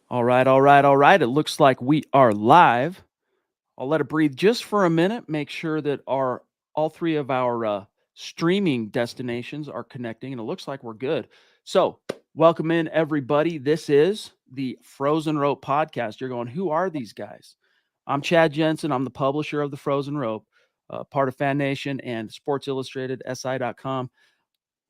All right, all right, all right. It looks like we are live. I'll let it breathe just for a minute. Make sure that our all three of our streaming destinations are connecting, and it looks like we're good. So, welcome in everybody. This is the Frozen Rope podcast. You're going, who are these guys? I'm Chad Jensen. I'm the publisher of the Frozen Rope, part of Fan Nation and Sports Illustrated, SI.com.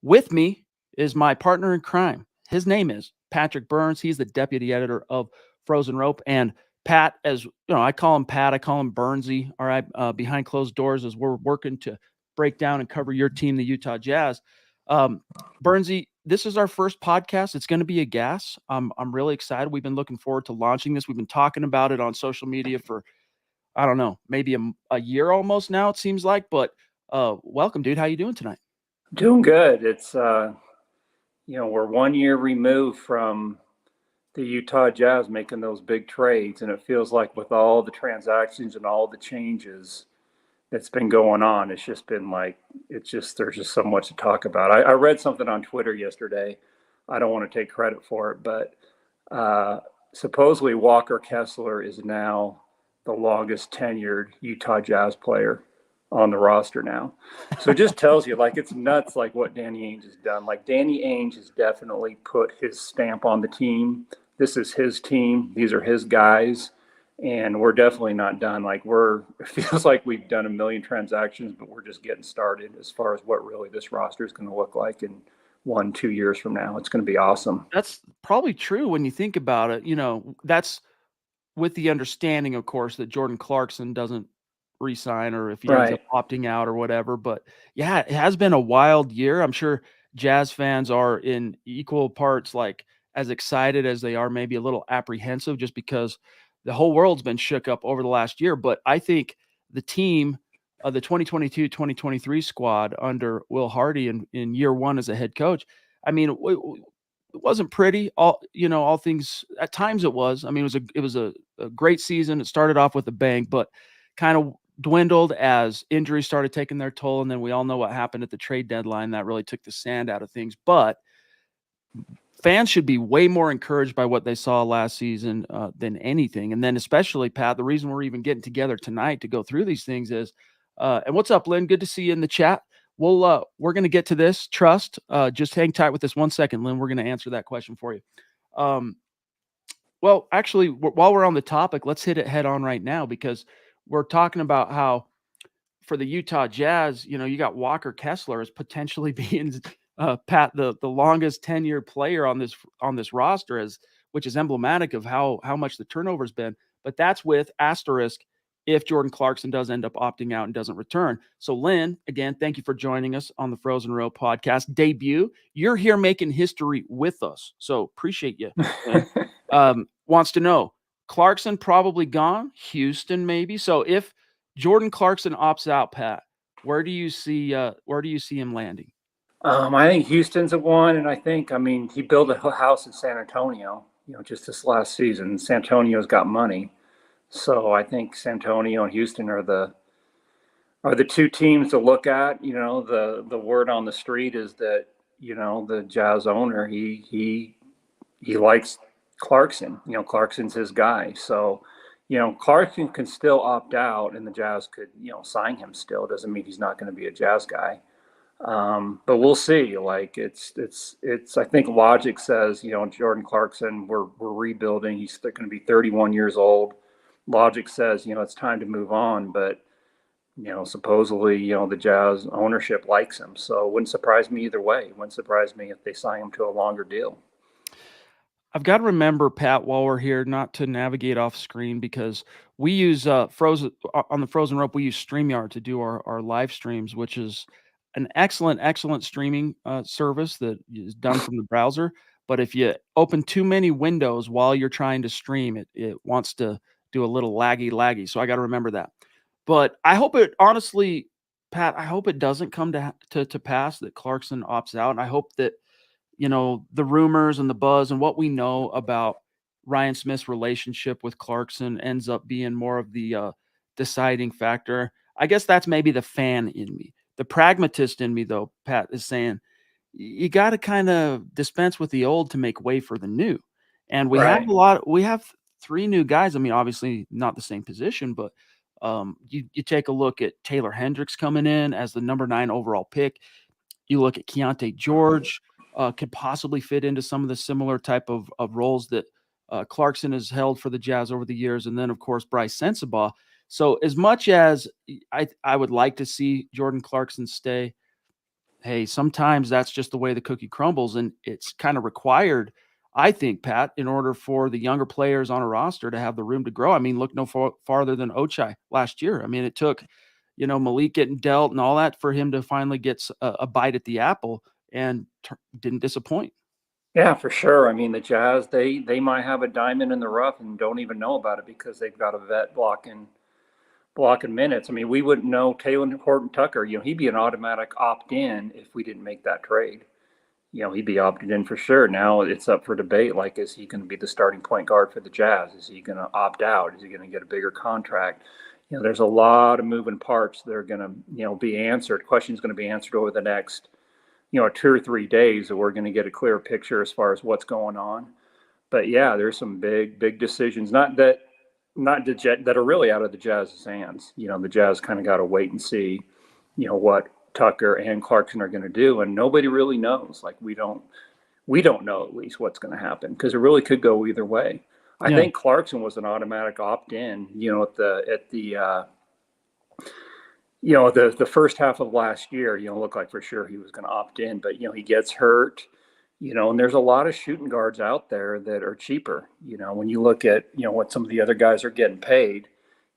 With me is my partner in crime. His name is Patrick Byrnes. He's the deputy editor of Frozen Rope. And Pat, as you know, I call him Pat, I call him Burnsy. All right, behind closed doors, as we're working to break down and cover your team, the Utah Jazz. Burnsy, this is our first podcast. It's going to be a gas. I'm really excited. We've been looking forward to launching this. We've been talking about it on social media for I don't know, maybe a year almost now. It seems like. But welcome, dude. How you doing tonight? Doing good. It's we're 1 year removed from the Utah Jazz making those big trades, and it feels like with all the transactions and all the changes that's been going on, it's just been like there's just so much to talk about. I read something on Twitter yesterday. I don't want to take credit for it, but supposedly Walker Kessler is now the longest tenured Utah Jazz player on the roster now. So it just tells you, like, it's nuts, like what Danny Ainge has done. Like, Danny Ainge has definitely put his stamp on the team. This is his team. These are his guys. And we're definitely not done. Like, it feels like we've done a million transactions, but we're just getting started as far as what really this roster is going to look like in 1-2 years from now. It's going to be awesome. That's probably true when you think about it. That's with the understanding, of course, that Jordan Clarkson doesn't resign or if he ends up Right. opting out or whatever. But yeah, it has been a wild year. I'm sure Jazz fans are in equal parts like as excited as they are, maybe a little apprehensive just because the whole world's been shook up over the last year. But I think the team, the 2022-2023 squad under Will Hardy in year one as a head coach, I mean, it wasn't pretty. All things at times it was. I mean, it was a great season. It started off with a bang, but kind of dwindled as injuries started taking their toll. And then we all know what happened at the trade deadline. That really took the sand out of things. But fans should be way more encouraged by what they saw last season than anything. And then especially, Pat, the reason we're even getting together tonight to go through these things is, and what's up, Lynn? Good to see you in the chat. We're going to get to this. Trust. Just hang tight with this 1 second, Lynn. We're going to answer that question for you. Well, actually, while we're on the topic, let's hit it head on right now because we're talking about how for the Utah Jazz, you got Walker Kessler as potentially being Pat the longest 10-year player on this roster, which is emblematic of how much the turnover's been. But that's with asterisk if Jordan Clarkson does end up opting out and doesn't return. So Lynn, again, thank you for joining us on the Frozen Row podcast debut. You're here making history with us, so appreciate you, Lynn. Wants to know Clarkson probably gone, Houston maybe. So if Jordan Clarkson opts out, Pat, where do you see him landing? I think Houston's a one, and I mean, he built a house in San Antonio, just this last season. San Antonio's got money, so I think San Antonio and Houston are the two teams to look at. The word on the street is that the Jazz owner he likes Clarkson. Clarkson's his guy, so Clarkson can still opt out, and the Jazz could sign him still. Doesn't mean he's not going to be a Jazz guy. But we'll see. Like it's. I think logic says Jordan Clarkson. We're rebuilding. He's going to be 31 years old. Logic says it's time to move on. But supposedly the Jazz ownership likes him. So it wouldn't surprise me either way. It wouldn't surprise me if they sign him to a longer deal. I've got to remember, Pat, while we're here, not to navigate off screen because we use Frozen on the Frozen Rope. We use StreamYard to do our live streams, which is an excellent streaming service that is done from the browser. But if you open too many windows while you're trying to stream, it wants to do a little laggy. So I got to remember that. But I hope it honestly, Pat, I hope it doesn't come to pass that Clarkson opts out. And I hope that the rumors and the buzz and what we know about Ryan Smith's relationship with Clarkson ends up being more of the deciding factor. I guess that's maybe the fan in me. The pragmatist in me, though, Pat, is saying you got to kind of dispense with the old to make way for the new. And Right. we have 3 new guys. I mean, obviously not the same position, but, you take a look at Taylor Hendricks coming in as the number 9 overall pick. You look at Keontae George, could possibly fit into some of the similar type of roles that, Clarkson has held for the Jazz over the years, and then, of course, Bryce Sensabaugh. So, as much as I would like to see Jordan Clarkson stay, hey, sometimes that's just the way the cookie crumbles, and it's kinda required, I think, Pat, in order for the younger players on a roster to have the room to grow. I mean, look no farther than Ochai last year. I mean, it took, Malik getting dealt and all that for him to finally get a bite at the apple and didn't disappoint. Yeah, for sure. I mean, the Jazz, they might have a diamond in the rough and don't even know about it because they've got a vet blocking minutes. I mean, we wouldn't know Taylor Horton Tucker. He'd be an automatic opt-in if we didn't make that trade. He'd be opted in for sure. Now it's up for debate. Like, is he going to be the starting point guard for the Jazz? Is he going to opt out? Is he going to get a bigger contract? There's a lot of moving parts that are going to, be answered. Questions going to be answered over the next, 2 or 3 days that we're going to get a clear picture as far as what's going on. But yeah, there's some big decisions. That are really out of the Jazz's hands. The Jazz kind of got to wait and see, what Tucker and Clarkson are going to do, and nobody really knows. Like, we don't know at least what's going to happen because it really could go either way. I Yeah. think Clarkson was an automatic opt-in. The first half of last year, looked like for sure he was going to opt in, but he gets hurt. And there's a lot of shooting guards out there that are cheaper. When you look at what some of the other guys are getting paid,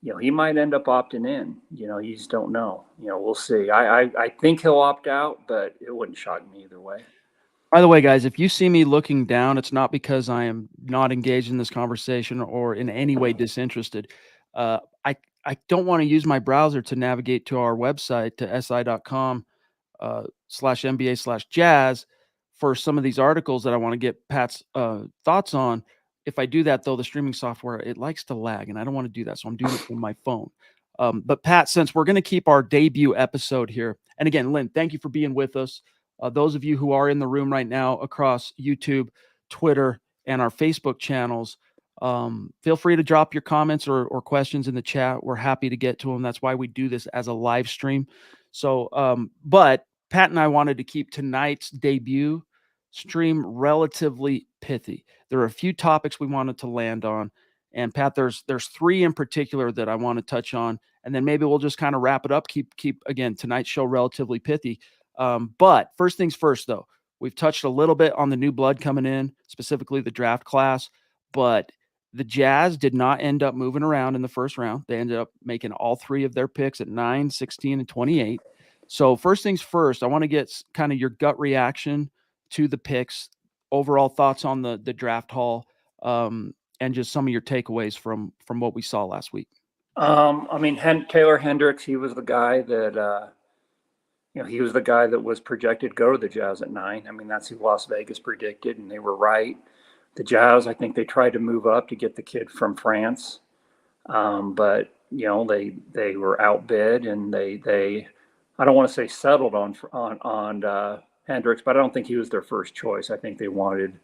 he might end up opting in. You just don't know. We'll see. I think he'll opt out, but it wouldn't shock me either way. By the way, guys, if you see me looking down, it's not because I am not engaged in this conversation or in any way disinterested. Uh, I I don't want to use my browser to navigate to our website to si.com /MBA/jazz for some of these articles that I want to get Pat's thoughts on. If I do that, though, the streaming software, it likes to lag, and I don't want to do that. So I'm doing it from my phone. But Pat, since we're going to keep our debut episode here, and again, Lynn, thank you for being with us. Those of you who are in the room right now across YouTube, Twitter, and our Facebook channels, feel free to drop your comments or questions in the chat. We're happy to get to them. That's why we do this as a live stream. So, but Pat and I wanted to keep tonight's debut stream relatively pithy. There are a few topics we wanted to land on, and Pat, there's 3 in particular that I want to touch on, and then maybe we'll just kind of wrap it up. Keep again tonight's show relatively pithy. But first things first, though, we've touched a little bit on the new blood coming in, specifically the draft class, but the Jazz did not end up moving around in the first round. They ended up making all 3 of their picks at 9, 16, and 28. So first things first, I want to get kind of your gut reaction to the picks, overall thoughts on the draft haul, and just some of your takeaways from what we saw last week. I mean, Taylor Hendricks, he was the guy that he was the guy that was projected to go to the Jazz at 9. I mean, that's who Las Vegas predicted, and they were right. The Jazz, I think they tried to move up to get the kid from France, but they were outbid, and they I don't want to say settled on Hendricks, but I don't think he was their first choice. I think they wanted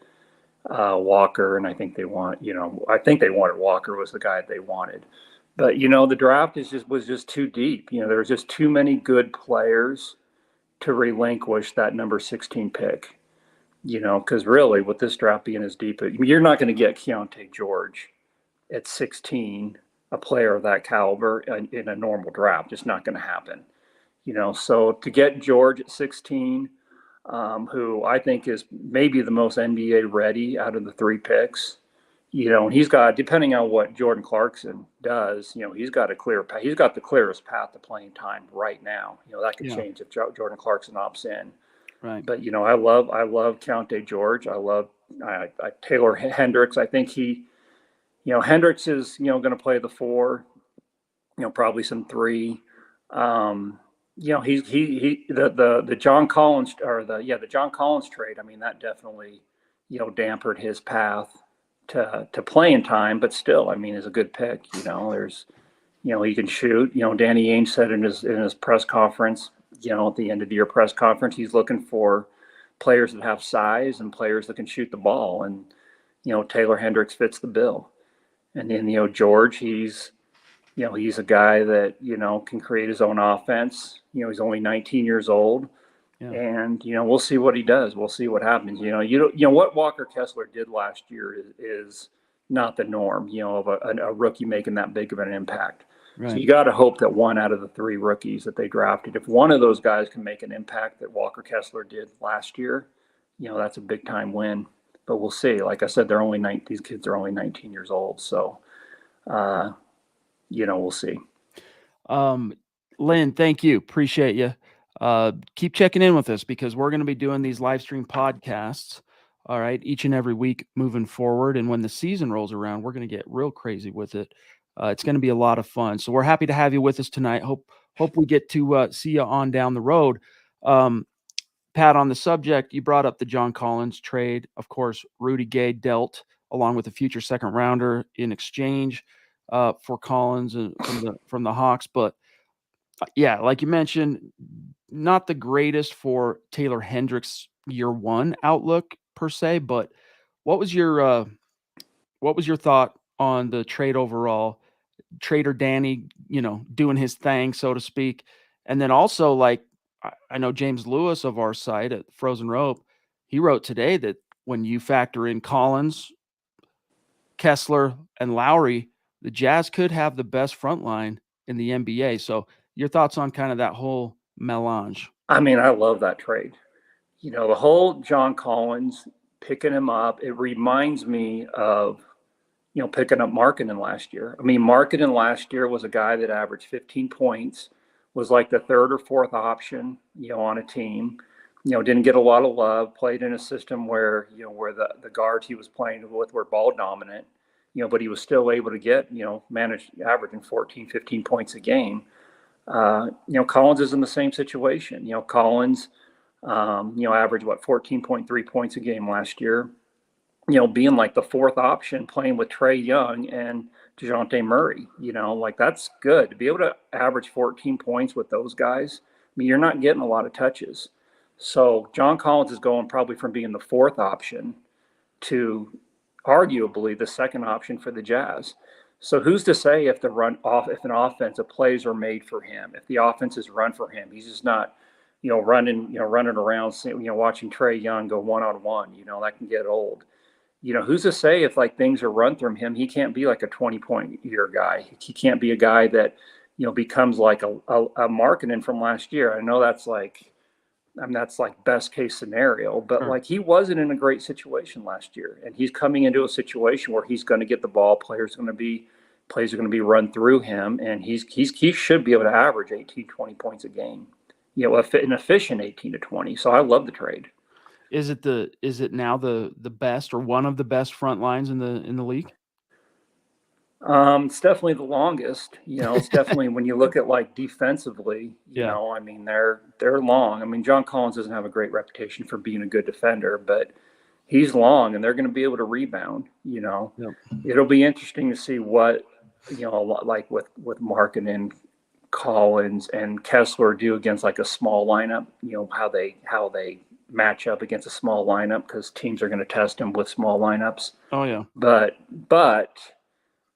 Walker, and I think they wanted Walker was the guy they wanted. But the draft was just too deep. There was just too many good players to relinquish that number 16 pick. Because really, with this draft being as deep, you're not going to get Keontae George at 16, a player of that caliber in a normal draft. It's not going to happen. So to get George at 16, who I think is maybe the most NBA ready out of the 3 picks, and he's got, depending on what Jordan Clarkson does, he's got he's got the clearest path to playing time right now. That could change if Jordan Clarkson opts in. Right. But I love Keontae George. I love Taylor Hendricks. I think Hendricks is going to play the 4. Probably some 3. The John Collins the John Collins trade. I mean, that definitely dampened his path to playing time, but still, I mean, is a good pick. There's he can shoot. Danny Ainge said in his press conference, at the end of the year press conference, he's looking for players that have size and players that can shoot the ball. And Taylor Hendricks fits the bill. And then, George, he's a guy that, can create his own offense. He's only 19 years old. Yeah. And, we'll see what he does. We'll see what happens. What Walker Kessler did last year is not the norm, of a rookie making that big of an impact. Right. So you got to hope that one out of the 3 rookies that they drafted, if one of those guys can make an impact that Walker Kessler did last year, that's a big time win. But we'll see. Like I said, these kids are only 19 years old. So, we'll see. Lynn, thank you. Appreciate you. Keep checking in with us because we're going to be doing these live stream podcasts. All right. Each and every week moving forward. And when the season rolls around, we're going to get real crazy with it. It's going to be a lot of fun. So we're happy to have you with us tonight. Hope we get to see you on down the road. Pat, on the subject, you brought up the John Collins trade. Of course, Rudy Gay dealt along with a future second rounder in exchange for Collins from the Hawks. But yeah, like you mentioned, not the greatest for Taylor Hendricks' year one outlook per se. But what was your thought on the trade overall? Trader Danny, doing his thing, so to speak, and then also like I know James Lewis of our site at Frozen Rope, he wrote today that when you factor in Collins, Kessler, and Lowry, the Jazz could have the best front line in the NBA. So your thoughts on kind of that whole melange? I mean, I love that trade. The whole John Collins picking him up, it reminds me of, picking up Markkanen last year. I mean, Markkanen last year was a guy that averaged 15 points, was like the 3rd or 4th option, on a team. Didn't get a lot of love, played in a system where, where the guards he was playing with were ball dominant, but he was still able to get, manage averaging 14, 15 points a game. Collins is in the same situation. Collins, averaged 14.3 points a game last year. Being like the 4th option, playing with Trae Young and DeJounte Murray. That's good to be able to average 14 points with those guys. I mean, you're not getting a lot of touches. So John Collins is going probably from being the 4th option to arguably the 2nd option for the Jazz. So who's to say if if an offensive plays are made for him, if the offense is run for him, he's just not, running around, watching Trae Young go one-on-one, that can get old. Who's to say if like things are run through him, he can't be like a 20-point year guy. He can't be a guy that, becomes like a Markkanen from last year. I know that's like best case scenario, but Sure. like he wasn't in a great situation last year, and he's coming into a situation where he's going to get the ball. Plays are going to be run through him, and he should be able to average 18, 20 points a game. An efficient 18 to 20. So I love the trade. Is it now the best or one of the best front lines in the league? It's definitely the longest. It's definitely when you look at like defensively. I mean they're long. I mean John Collins doesn't have a great reputation for being a good defender, but he's long, and they're going to be able to rebound. Yep. It'll be interesting to see what like with Markkanen, Collins, and Kessler do against like a small lineup. How they match up against a small lineup, because teams are going to test them with small lineups. Oh yeah. But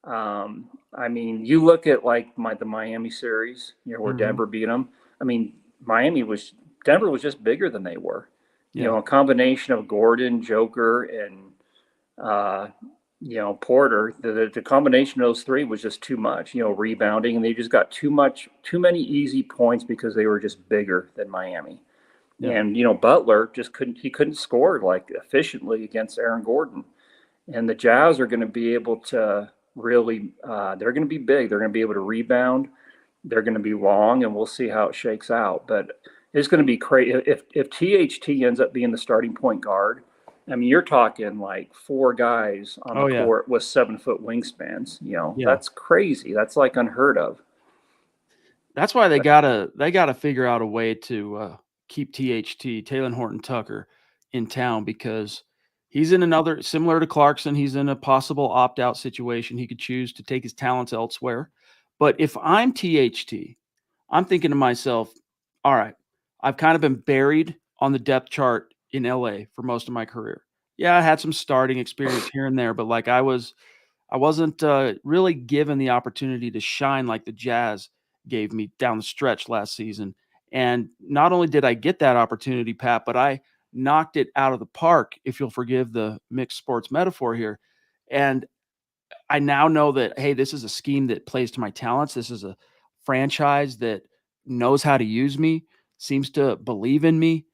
I mean, you look at like the Miami series, where Denver beat them. I mean, Denver was just bigger than they were. Yeah. A combination of Gordon, Joker, and Porter. The combination of those 3 was just too much. Rebounding, and they just got too many easy points because they were just bigger than Miami. Yeah. And Butler just couldn't score like efficiently against Aaron Gordon. And the Jazz are going to be able to really, they're going to be big. They're going to be able to rebound. They're going to be long, and we'll see how it shakes out. But it's going to be crazy. If THT ends up being the starting point guard, I mean, you're talking like 4 guys on the court with 7-foot wingspans. That's crazy. That's like unheard of. That's why they gotta figure out a way to keep THT, Taylor Horton Tucker, in town, because he's in another, similar to Clarkson, he's in a possible opt-out situation. He could choose to take his talents elsewhere. But if I'm THT, I'm thinking to myself, all right, I've kind of been buried on the depth chart in LA for most of my career. Yeah, I had some starting experience here and there, but like I wasn't really given the opportunity to shine like the Jazz gave me down the stretch last season. And not only did I get that opportunity, Pat, but I knocked it out of the park, if you'll forgive the mixed sports metaphor here. And I now know that, hey, this is a scheme that plays to my talents. This is a franchise that knows how to use me, seems to believe in me.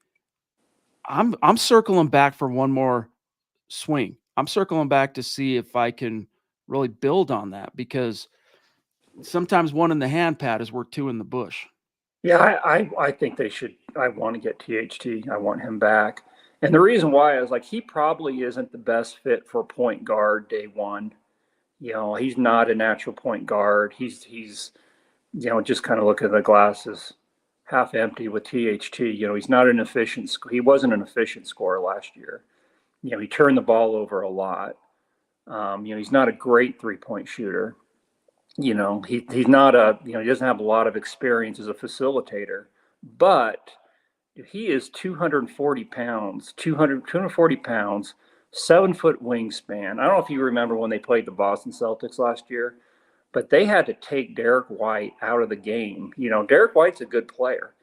I'm circling back for one more swing. I'm circling back to see if I can really build on that because sometimes one in the hand, Pat, is worth two in the bush. Yeah, I think they should. I want to get THT. I want him back. And the reason why is like he probably isn't the best fit for point guard day one. He's not a natural point guard. He's just kind of look at the glasses half empty with THT. He's not an efficient. He wasn't an efficient scorer last year. He turned the ball over a lot. He's not a great 3-point shooter. He's not he doesn't have a lot of experience as a facilitator, but he is 240 pounds, 240 pounds, 7-foot wingspan. I don't know if you remember when they played the Boston Celtics last year, but they had to take Derek White out of the game. Derek White's a good player.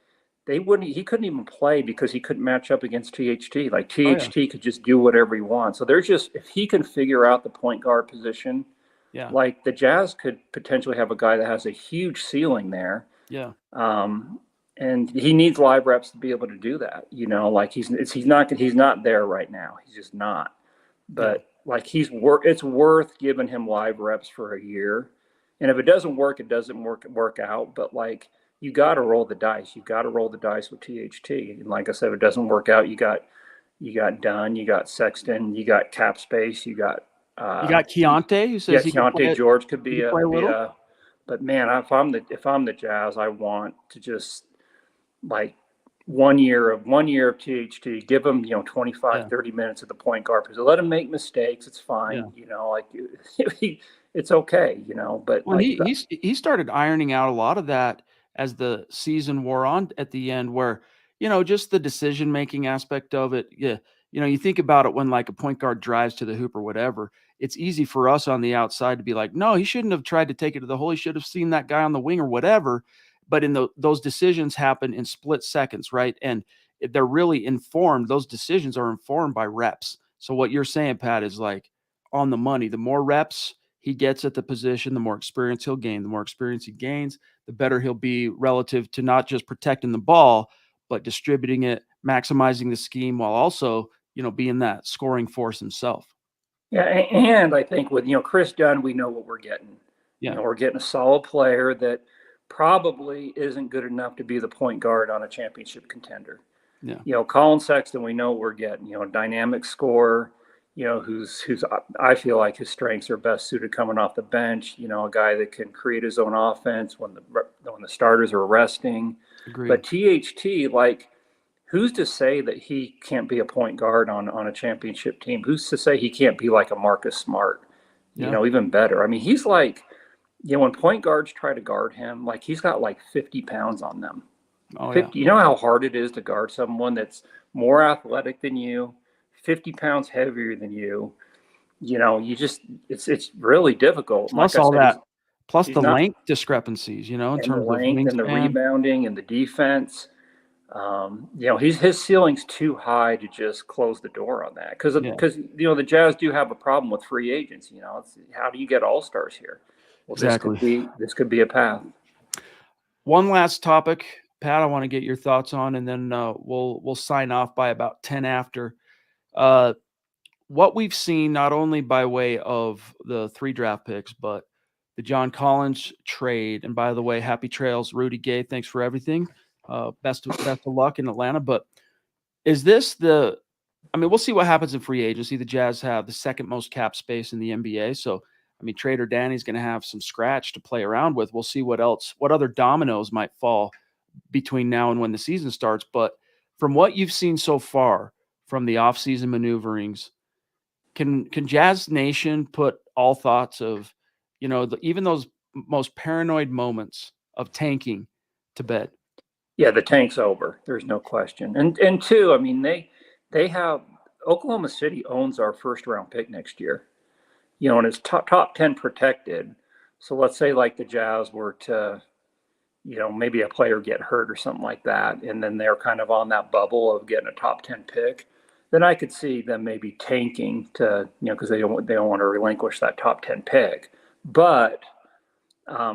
He couldn't even play because he couldn't match up against THT. Like Oh yeah, THT could just do whatever he wants. So if he can figure out the point guard position, yeah, like the Jazz could potentially have a guy that has a huge ceiling there. yeah, And he needs live reps to be able to do that. Like he's not there right now. He's just not. yeah. But like it's worth giving him live reps for a year. And if it doesn't work, it doesn't work out. But like you got to roll the dice. You got to roll the dice with THT. And like I said, if it doesn't work out, you got Dunn, you got Sexton, you got cap space, you got You got Keontae who yeah, says Keontae George could he be could play a little. but man, if I'm the Jazz, I want to just like 1 year of THT, give him 25, Yeah, 30 minutes at the point guard position. Let him make mistakes. It's yeah. fine, like it's okay, but Well, like he started ironing out a lot of that as the season wore on at the end where, just the decision making aspect of it. Yeah. You think about it when like a point guard drives to the hoop or whatever. It's easy for us on the outside to be like, no, he shouldn't have tried to take it to the hole. He should have seen that guy on the wing or whatever. But in those decisions happen in split seconds, right? And they're really informed. Those decisions are informed by reps. So what you're saying, Pat, is like on the money. The more reps he gets at the position, the more experience he'll gain. The more experience he gains, the better he'll be relative to not just protecting the ball, but distributing it, maximizing the scheme while also, being that scoring force himself. yeah, and I think with Chris Dunn, we know what we're getting. Yeah. We're getting a solid player that probably isn't good enough to be the point guard on a championship contender. Yeah. Colin Sexton, we know what we're getting. A dynamic scorer. Who's I feel like his strengths are best suited coming off the bench. A guy that can create his own offense when the starters are resting. Agreed. But THT, like, who's to say that he can't be a point guard on a championship team? Who's to say he can't be like a Marcus Smart? Yeah. Even better. I mean, he's like, when point guards try to guard him, like he's got like 50 pounds on them. Oh yeah. 50. You know how hard it is to guard someone that's more athletic than you, 50 pounds heavier than you. It's really difficult. And Plus like I all said, that, plus he's the not length discrepancies, in in the terms of length and the wingspan. rebounding and the defense. His ceiling's too high to just close the door on that because Yeah. the Jazz do have a problem with free agents. It's, how do you get all stars here? Well, Exactly. this could be a path. One last topic, Pat, I want to get your thoughts on, and then we'll sign off by about 10 after. Uh, what we've seen, not only by way of the 3 draft picks, but the John Collins trade. And by the way, happy trails, Rudy Gay. Thanks for everything. Best of luck in Atlanta. But is this we'll see what happens in free agency. The Jazz have the second most cap space in the NBA. So, Trader Danny's going to have some scratch to play around with. We'll see what other dominoes might fall between now and when the season starts. But from what you've seen so far from the offseason maneuverings, can Jazz Nation put all thoughts of, even those most paranoid moments of tanking to bed? Yeah, the tank's over. There's no question. And two, they have Oklahoma City owns our first round pick next year. You know, and it's top 10 protected. So let's say like the Jazz were to, you know, maybe a player get hurt or something like that, and then they're kind of on that bubble of getting a top 10 pick, then I could see them maybe tanking to, you know, because they don't want to relinquish that top 10 pick. But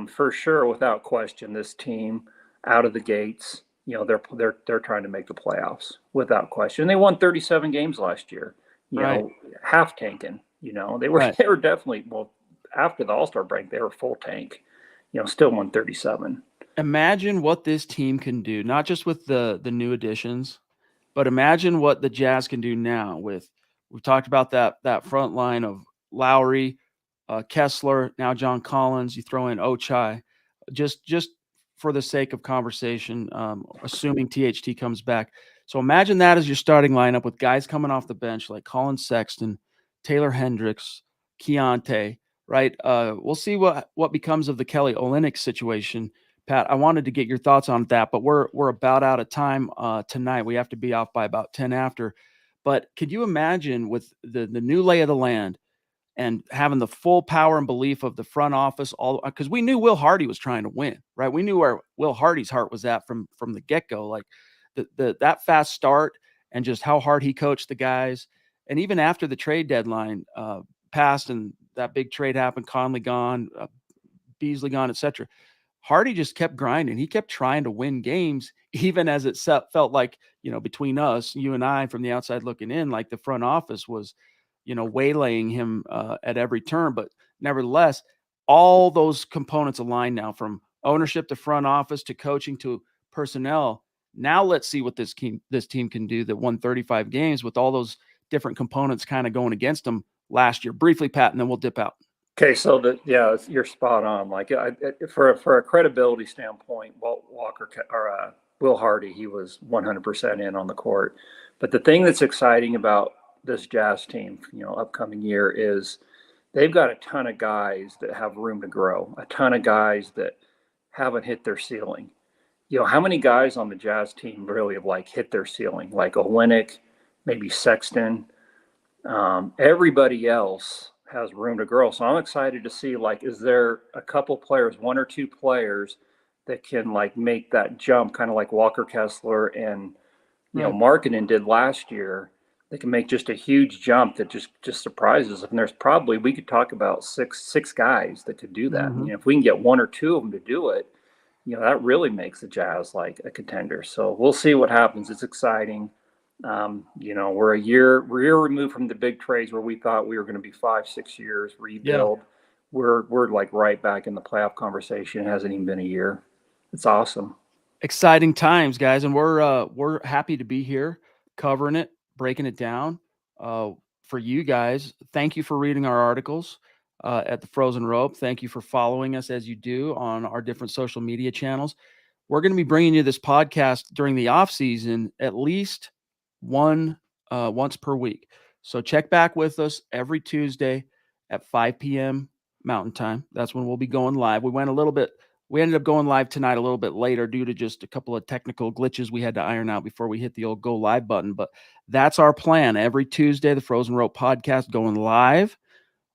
for sure, without question, this team out of the gates, you know, they're trying to make the playoffs without question. They won 37 games last year. You Right. know, half tanking. You know, they were Right. they were definitely, well, after the All-Star break they were full tank. You know, still won 37. Imagine what this team can do, not just with the new additions, but imagine what the Jazz can do now with we've talked about that front line of Lowry, Kessler, now John Collins. You throw in Ochai, just for the sake of conversation, assuming THT comes back. So imagine that as your starting lineup with guys coming off the bench like Colin Sexton, Taylor Hendricks, Keontae. Right? We'll see what becomes of the Kelly Olynyk situation. Pat, I wanted to get your thoughts on that, but we're about out of time tonight. We have to be off by about 10 after. But could you imagine with the new lay of the land and having the full power and belief of the front office, all because we knew Will Hardy was trying to win, right? We knew where Will Hardy's heart was at from the get-go, like that fast start and just how hard he coached the guys. And even after the trade deadline passed and that big trade happened, Conley gone, Beasley gone, etc. Hardy just kept grinding. He kept trying to win games, even as it felt like, you know, between us, you and I from the outside looking in, like the front office was, you know, waylaying him at every turn. But nevertheless, all those components align now from ownership to front office to coaching to personnel. Now let's see what this team can do that won 35 games with all those different components kind of going against them last year. Briefly, Pat, and then we'll dip out. Okay, so you're spot on. Like for a credibility standpoint, Walt Walker or Will Hardy, he was 100% in on the court. But the thing that's exciting about this Jazz team, you know, upcoming year is they've got a ton of guys that have room to grow, a ton of guys that haven't hit their ceiling. You know, how many guys on the Jazz team really have like hit their ceiling? Like Olynyk, maybe Sexton. Everybody else has room to grow. So I'm excited to see, like, is there a couple players, one or two players that can like make that jump, kind of like Walker Kessler and, you know, Right. Markkanen did last year. They can make just a huge jump that just surprises us. And there's probably, we could talk about six guys that could do that. And, Mm-hmm. you know, if we can get one or two of them to do it, you know, that really makes the Jazz like a contender. So we'll see what happens. It's exciting. You know, we're a year removed from the big trades where we thought we were going to be 5-6 years Yeah. rebuild. We're like right back in the playoff conversation. It hasn't even been a year. It's awesome. Exciting times, guys, and we're happy to be here covering it, breaking it down for you guys. Thank you for reading our articles at the Frozen Rope. Thank you for following us as you do on our different social media channels. We're going to be bringing you this podcast during the off season at least once per week. So check back with us every Tuesday at 5 p.m. Mountain Time. That's when we'll be going live. We ended up going live tonight a little bit later due to just a couple of technical glitches we had to iron out before we hit the old go live button. But that's our plan. Every Tuesday, the Frozen Rope podcast going live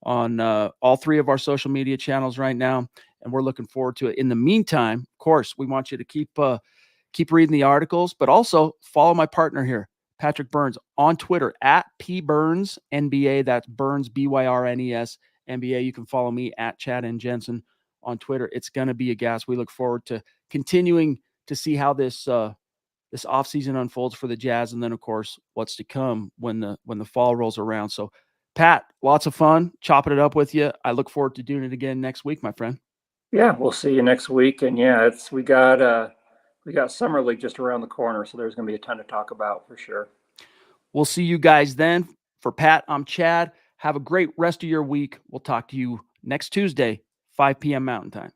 on all three of our social media channels right now, and we're looking forward to it. In the meantime, of course, we want you to keep reading the articles, but also follow my partner here, Patrick Byrnes, on Twitter at PBurnesNBA. That's Burns, Byrnes NBA. You can follow me at Chad and Jensen on Twitter. It's going to be a gas. We look forward to continuing to see how this offseason unfolds for the Jazz, and then of course what's to come when the fall rolls around. So Pat, lots of fun chopping it up with you. I look forward to doing it again next week, my friend. Yeah, we'll see you next week. And yeah, we got summer league just around the corner, so there's going to be a ton to talk about for sure. We'll see you guys then. For Pat, I'm Chad. Have a great rest of your week. We'll talk to you next Tuesday, 5 p.m. Mountain Time.